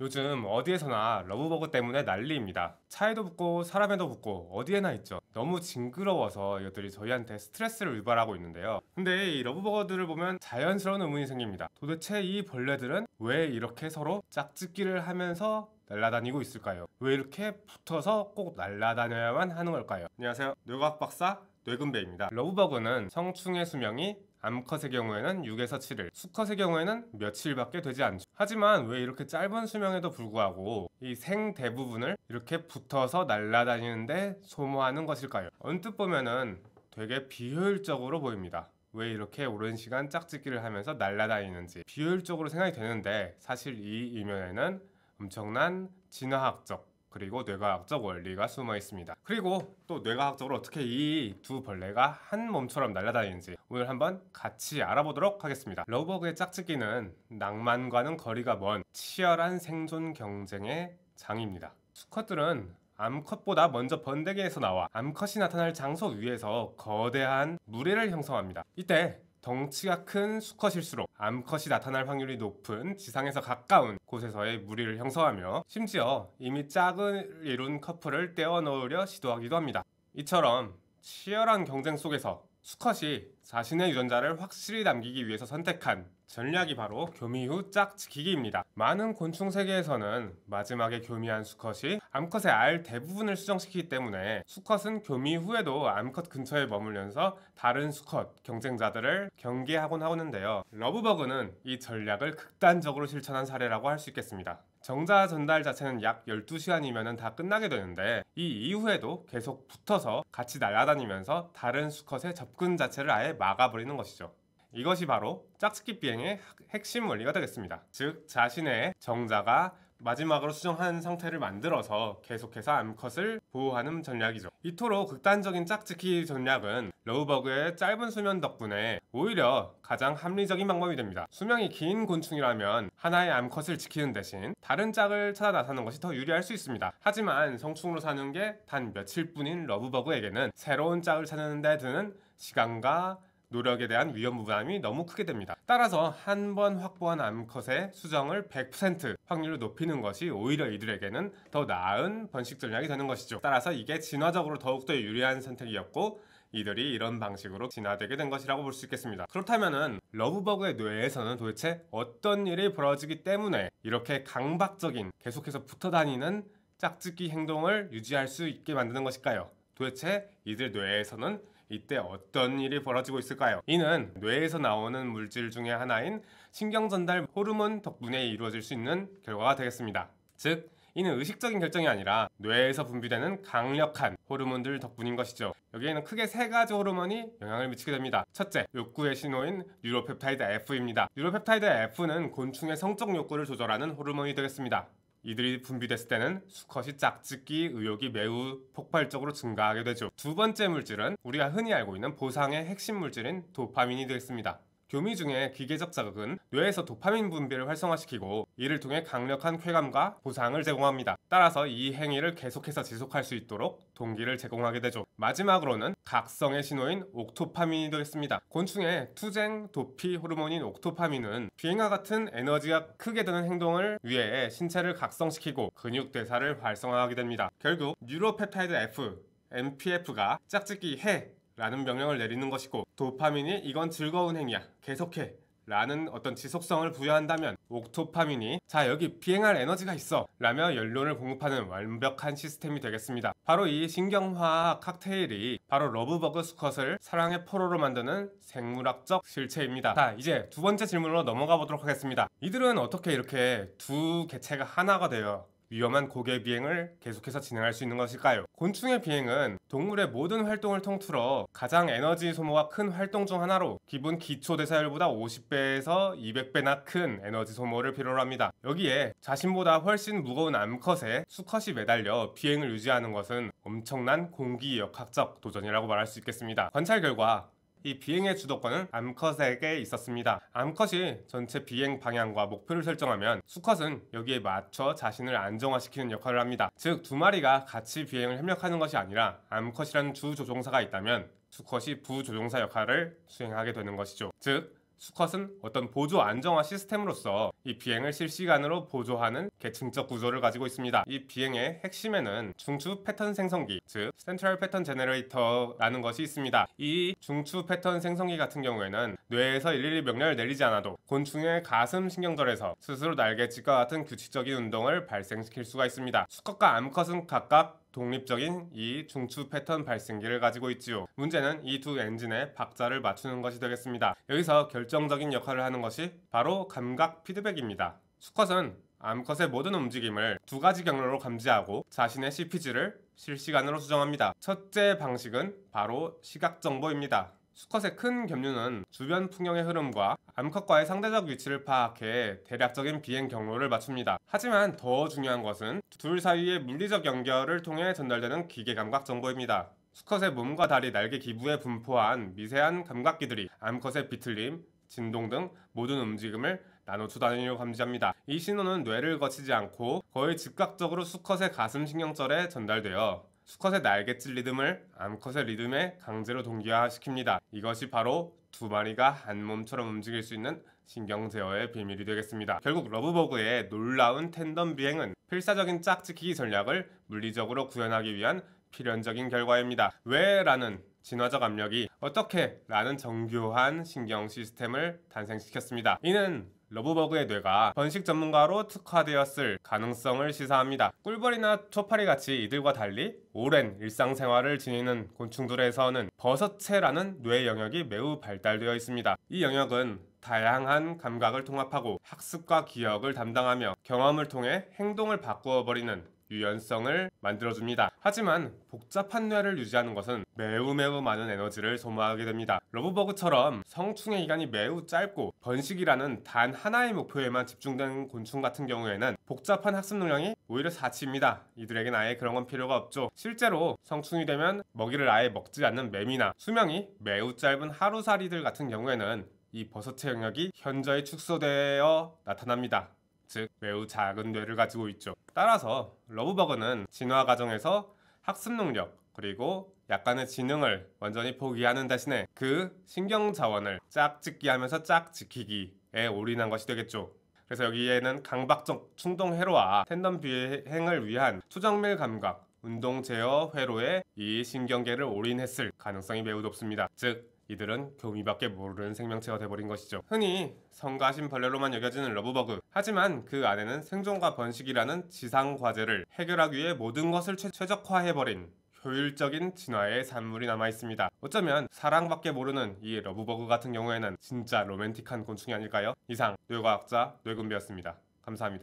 요즘 어디에서나 러브버그 때문에 난리입니다. 차에도 붙고 사람에도 붙고 어디에나 있죠. 너무 징그러워서 이것들이 저희한테 스트레스를 유발하고 있는데요. 근데 이 러브버거들을 보면 자연스러운 의문이 생깁니다. 도대체 이 벌레들은 왜 이렇게 서로 짝짓기를 하면서 날아다니고 있을까요? 왜 이렇게 붙어서 꼭 날아다녀야만 하는 걸까요? 안녕하세요. 뇌과학 박사 뇌근배입니다. 러브버그는 성충의 수명이 암컷의 경우에는 6에서 7일, 수컷의 경우에는 며칠밖에 되지 않죠. 하지만 왜 이렇게 짧은 수명에도 불구하고 이 생 대부분을 이렇게 붙어서 날아다니는데 소모하는 것일까요? 언뜻 보면은 되게 비효율적으로 보입니다. 왜 이렇게 오랜 시간 짝짓기를 하면서 날아다니는지 비효율적으로 생각이 되는데, 사실 이 이면에는 엄청난 진화학적 그리고 뇌과학적 원리가 숨어 있습니다. 그리고 또 뇌과학적으로 어떻게 이 두 벌레가 한 몸처럼 날아다니는지 오늘 한번 같이 알아보도록 하겠습니다. 러브버그의 짝짓기는 낭만과는 거리가 먼 치열한 생존 경쟁의 장입니다. 수컷들은 암컷보다 먼저 번데기에서 나와 암컷이 나타날 장소 위에서 거대한 무리를 형성합니다. 이때 덩치가 큰 수컷일수록 암컷이 나타날 확률이 높은 지상에서 가까운 곳에서의 무리를 형성하며 심지어 이미 짝을 이룬 커플을 떼어 넣으려 시도하기도 합니다. 이처럼 치열한 경쟁 속에서 수컷이 자신의 유전자를 확실히 남기기 위해서 선택한 전략이 바로 교미 후 짝짓기입니다. 많은 곤충 세계에서는 마지막에 교미한 수컷이 암컷의 알 대부분을 수정시키기 때문에 수컷은 교미 후에도 암컷 근처에 머물면서 다른 수컷 경쟁자들을 경계하곤 하는데요. 러브버그는 이 전략을 극단적으로 실천한 사례라고 할 수 있겠습니다. 정자 전달 자체는 약 12시간이면 다 끝나게 되는데 이 이후에도 계속 붙어서 같이 날아다니면서 다른 수컷의 접근 자체를 아예 막아버리는 것이죠. 이것이 바로 짝짓기 비행의 핵심 원리가 되겠습니다. 즉, 자신의 정자가 마지막으로 수정한 상태를 만들어서 계속해서 암컷을 보호하는 전략이죠. 이토록 극단적인 짝짓기 전략은 러브버그의 짧은 수면 덕분에 오히려 가장 합리적인 방법이 됩니다. 수명이 긴 곤충이라면 하나의 암컷을 지키는 대신 다른 짝을 찾아 나서는 것이 더 유리할 수 있습니다. 하지만 성충으로 사는 게 단 며칠뿐인 러브버그에게는 새로운 짝을 찾는 데 드는 시간과 노력에 대한 위험 부담이 너무 크게 됩니다. 따라서 한 번 확보한 암컷의 수정을 100% 확률로 높이는 것이 오히려 이들에게는 더 나은 번식 전략이 되는 것이죠. 따라서 이게 진화적으로 더욱더 유리한 선택이었고 이들이 이런 방식으로 진화되게 된 것이라고 볼 수 있겠습니다. 그렇다면은 러브버그의 뇌에서는 도대체 어떤 일이 벌어지기 때문에 이렇게 강박적인 계속해서 붙어 다니는 짝짓기 행동을 유지할 수 있게 만드는 것일까요? 도대체 이들 뇌에서는 이때 어떤 일이 벌어지고 있을까요? 이는 뇌에서 나오는 물질 중에 하나인 신경전달 호르몬 덕분에 이루어질 수 있는 결과가 되겠습니다. 즉, 이는 의식적인 결정이 아니라 뇌에서 분비되는 강력한 호르몬들 덕분인 것이죠. 여기에는 크게 세 가지 호르몬이 영향을 미치게 됩니다. 첫째, 욕구의 신호인 뉴로펩타이드 F입니다. 뉴로펩타이드 F는 곤충의 성적 욕구를 조절하는 호르몬이 되겠습니다. 이들이 분비됐을 때는 수컷이 짝짓기 의욕이 매우 폭발적으로 증가하게 되죠. 두 번째 물질은 우리가 흔히 알고 있는 보상의 핵심 물질인 도파민이 되겠습니다. 교미 중에 기계적 자극은 뇌에서 도파민 분비를 활성화시키고 이를 통해 강력한 쾌감과 보상을 제공합니다. 따라서 이 행위를 계속해서 지속할 수 있도록 동기를 제공하게 되죠. 마지막으로는 각성의 신호인 옥토파민이 되겠습니다. 곤충의 투쟁 도피 호르몬인 옥토파민은 비행과 같은 에너지가 크게 드는 행동을 위해 신체를 각성시키고 근육 대사를 활성화하게 됩니다. 결국 뉴로펩타이드 F, NPF가 짝짓기 해 라는 명령을 내리는 것이고, 도파민이 이건 즐거운 행위야, 계속해 라는 어떤 지속성을 부여한다면 옥토파민이 자, 여기 비행할 에너지가 있어 라며 연료를 공급하는 완벽한 시스템이 되겠습니다. 바로 이 신경화학 칵테일이 바로 러브버그 수컷을 사랑의 포로로 만드는 생물학적 실체입니다. 자, 이제 두 번째 질문으로 넘어가 보도록 하겠습니다. 이들은 어떻게 이렇게 두 개체가 하나가 되어 위험한 고개 비행을 계속해서 진행할 수 있는 것일까요? 곤충의 비행은 동물의 모든 활동을 통틀어 가장 에너지 소모가 큰 활동 중 하나로 기본 기초 대사율보다 50배에서 200배나 큰 에너지 소모를 필요로 합니다. 여기에 자신보다 훨씬 무거운 암컷에 수컷이 매달려 비행을 유지하는 것은 엄청난 공기역학적 도전이라고 말할 수 있겠습니다. 관찰 결과 이 비행의 주도권은 암컷에게 있었습니다. 암컷이 전체 비행 방향과 목표를 설정하면 수컷은 여기에 맞춰 자신을 안정화시키는 역할을 합니다. 즉, 두 마리가 같이 비행을 협력하는 것이 아니라 암컷이라는 주 조종사가 있다면 수컷이 부조종사 역할을 수행하게 되는 것이죠. 즉, 수컷은 어떤 보조 안정화 시스템으로서 이 비행을 실시간으로 보조하는 계층적 구조를 가지고 있습니다. 이 비행의 핵심에는 중추 패턴 생성기, 즉 센트럴 패턴 제너레이터라는 것이 있습니다. 이 중추 패턴 생성기 같은 경우에는 뇌에서 일일이 명령을 내리지 않아도 곤충의 가슴 신경절에서 스스로 날갯짓과 같은 규칙적인 운동을 발생시킬 수가 있습니다. 수컷과 암컷은 각각 독립적인 이 중추 패턴 발생기를 가지고 있지요. 문제는 이 두 엔진의 박자를 맞추는 것이 되겠습니다. 여기서 결정적인 역할을 하는 것이 바로 감각 피드백입니다. 수컷은 암컷의 모든 움직임을 두 가지 경로로 감지하고 자신의 CPG를 실시간으로 수정합니다. 첫째 방식은 바로 시각 정보입니다. 수컷의 큰 겸류는 주변 풍경의 흐름과 암컷과의 상대적 위치를 파악해 대략적인 비행 경로를 맞춥니다. 하지만 더 중요한 것은 둘 사이의 물리적 연결을 통해 전달되는 기계 감각 정보입니다. 수컷의 몸과 다리, 날개 기부에 분포한 미세한 감각기들이 암컷의 비틀림, 진동 등 모든 움직임을 나노초 단위로 감지합니다. 이 신호는 뇌를 거치지 않고 거의 즉각적으로 수컷의 가슴 신경절에 전달되어 수컷의 날갯짓 리듬을 암컷의 리듬에 강제로 동기화시킵니다. 이것이 바로 두 마리가 한 몸처럼 움직일 수 있는 신경 제어의 비밀이 되겠습니다. 결국 러브버그의 놀라운 텐덤 비행은 필사적인 짝짓기 전략을 물리적으로 구현하기 위한 필연적인 결과입니다. 왜? 라는 진화적 압력이 어떻게? 라는 정교한 신경 시스템을 탄생시켰습니다. 이는 러브버그의 뇌가 번식 전문가로 특화되었을 가능성을 시사합니다. 꿀벌이나 초파리같이 이들과 달리 오랜 일상생활을 지니는 곤충들에서는 버섯체라는 뇌 영역이 매우 발달되어 있습니다. 이 영역은 다양한 감각을 통합하고 학습과 기억을 담당하며 경험을 통해 행동을 바꾸어버리는 유연성을 만들어줍니다. 하지만 복잡한 뇌를 유지하는 것은 매우 많은 에너지를 소모하게 됩니다. 러브버그처럼 성충의 기간이 매우 짧고 번식이라는 단 하나의 목표에만 집중된 곤충 같은 경우에는 복잡한 학습 능력이 오히려 사치입니다. 이들에겐 아예 그런 건 필요가 없죠. 실제로 성충이 되면 먹이를 아예 먹지 않는 매미나 수명이 매우 짧은 하루살이들 같은 경우에는 이 버섯체 영역이 현저히 축소되어 나타납니다. 즉 매우 작은 뇌를 가지고 있죠. 따라서 러브버그는 진화 과정에서 학습 능력 그리고 약간의 지능을 완전히 포기하는 대신에 그 신경 자원을 짝짓기 하면서 짝지키기에 올인한 것이 되겠죠. 그래서 여기에는 강박적 충동 회로와 텐덤 비행을 위한 투정밀 감각, 운동 제어 회로에 이 신경계를 올인했을 가능성이 매우 높습니다. 즉 이들은 교미밖에 모르는 생명체가 돼버린 것이죠. 흔히 성가신 벌레로만 여겨지는 러브버그. 하지만 그 안에는 생존과 번식이라는 지상 과제를 해결하기 위해 모든 것을 최적화해버린 효율적인 진화의 산물이 남아있습니다. 어쩌면 사랑밖에 모르는 이 러브버그 같은 경우에는 진짜 로맨틱한 곤충이 아닐까요? 이상 뇌과학자 뇌군배였습니다. 감사합니다.